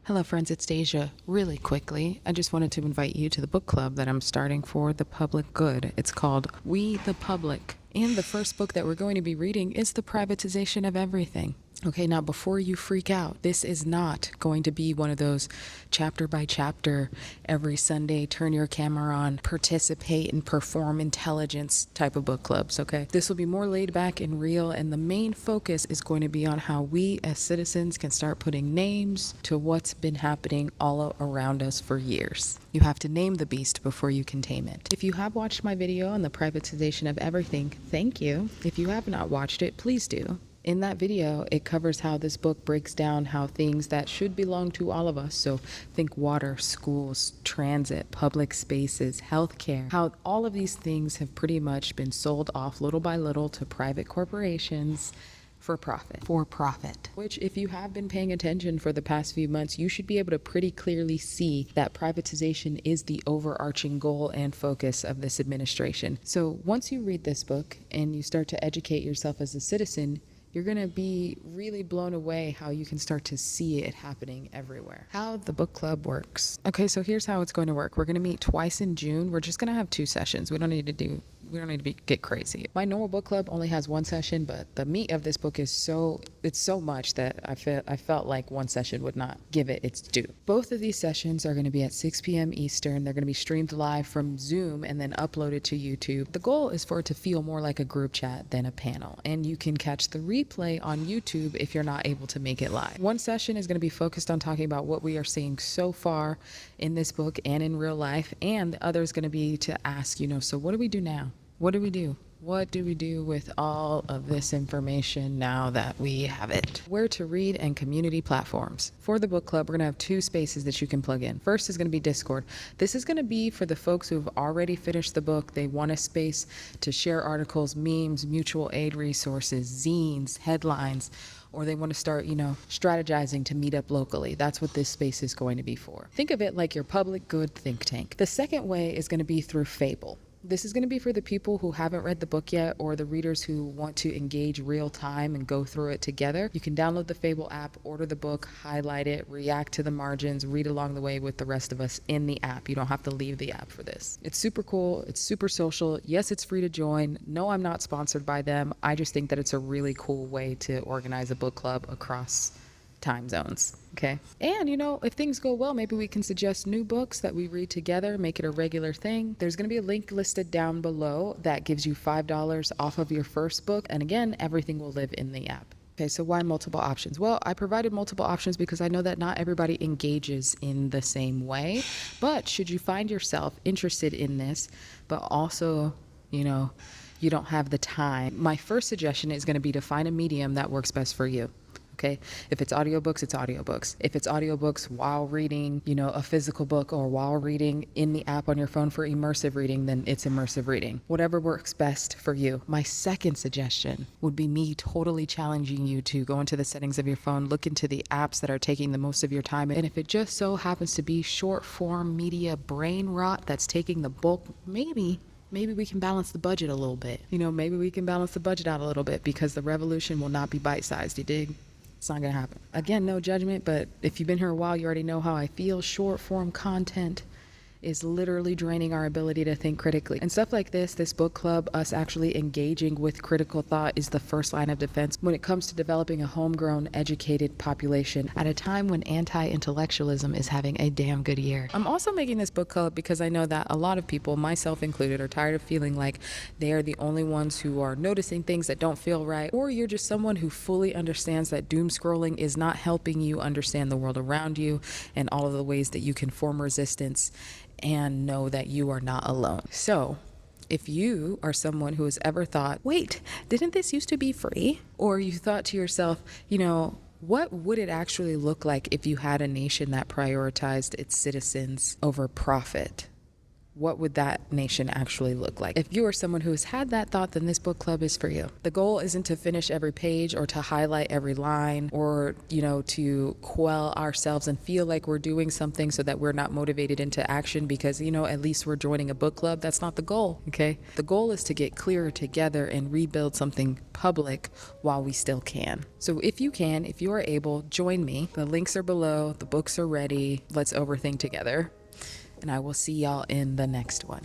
Hello friends, it's Deja. Really quickly, I just wanted to invite you to the book club that I'm starting for the public good. It's called We the Public. And the first book that we're going to be reading is The Privatization of Everything. Okay, now before you freak out, this is not going to be one of those chapter by chapter, every Sunday, turn your camera on, participate and perform intelligence type of book clubs, okay? This will be more laid back and real, and the main focus is going to be on how we as citizens can start putting names to what's been happening all around us for years. You have to name the beast before you can tame it. If you have watched my video on the privatization of everything, thank you. If you have not watched it, please do. In that video, it covers how this book breaks down how things that should belong to all of us, so think water, schools, transit, public spaces, healthcare, how all of these things have pretty much been sold off little by little to private corporations for profit. Which, if you have been paying attention for the past few months, you should be able to pretty clearly see that privatization is the overarching goal and focus of this administration. So once you read this book and you start to educate yourself as a citizen, you're going to be really blown away how you can start to see it happening everywhere. How the book club works. Okay, so here's how it's going to work. We're going to meet twice in June. We're just going to have 2 sessions. We don't need to get crazy. My normal book club only has 1 session, but the meat of this book is so much that I felt like 1 session would not give it its due. Both of these sessions are going to be at 6 p.m. Eastern. They're going to be streamed live from Zoom and then uploaded to YouTube. The goal is for it to feel more like a group chat than a panel, and you can catch the replay on YouTube if you're not able to make it live. 1 session is going to be focused on talking about what we are seeing so far in this book and in real life, and the other is going to be to ask, so what do we do now? What do we do? What do we do with all of this information now that we have it? Where to read and community platforms. For the book club, we're going to have 2 spaces that you can plug in. First is going to be Discord. This is going to be for the folks who have already finished the book. They want a space to share articles, memes, mutual aid resources, zines, headlines, or they want to start, strategizing to meet up locally. That's what this space is going to be for. Think of it like your public good think tank. The second way is going to be through Fable. This is going to be for the people who haven't read the book yet, or the readers who want to engage real time and go through it together. You can download the Fable app, order the book, highlight it, react to the margins, read along the way with the rest of us in the app. You don't have to leave the app for this. It's super cool. It's super social. Yes, it's free to join. No, I'm not sponsored by them. I just think that it's a really cool way to organize a book club across time zones. Okay. And if things go well, maybe we can suggest new books that we read together, make it a regular thing. There's going to be a link listed down below that gives you $5 off of your first book. And again, everything will live in the app. Okay, so why multiple options? Well, I provided multiple options because I know that not everybody engages in the same way. But should you find yourself interested in this, but also, you don't have the time, my first suggestion is going to be to find a medium that works best for you. Okay. If it's audiobooks, it's audiobooks. If it's audiobooks while reading, a physical book, or while reading in the app on your phone for immersive reading, then it's immersive reading. Whatever works best for you. My second suggestion would be me totally challenging you to go into the settings of your phone, look into the apps that are taking the most of your time. And if it just so happens to be short form media brain rot that's taking the bulk, maybe we can balance the budget a little bit. Maybe we can balance the budget out a little bit, because the revolution will not be bite-sized. You dig? It's not going to happen. Again, no judgment, but if you've been here a while, you already know how I feel. Short form content is literally draining our ability to think critically. And stuff like this book club, us actually engaging with critical thought, is the first line of defense when it comes to developing a homegrown, educated population at a time when anti-intellectualism is having a damn good year. I'm also making this book club because I know that a lot of people, myself included, are tired of feeling like they are the only ones who are noticing things that don't feel right, or you're just someone who fully understands that doom scrolling is not helping you understand the world around you and all of the ways that you can form resistance and know that you are not alone. So if you are someone who has ever thought, wait, didn't this used to be free? Or you thought to yourself, what would it actually look like if you had a nation that prioritized its citizens over profit? what would that nation actually look like? If you are someone who has had that thought, then this book club is for you. The goal isn't to finish every page or to highlight every line or, to quell ourselves and feel like we're doing something so that we're not motivated into action because, at least we're joining a book club. That's not the goal, okay? The goal is to get clearer together and rebuild something public while we still can. So if you are able, join me. The links are below. The books are ready. Let's overthink together. And I will see y'all in the next one.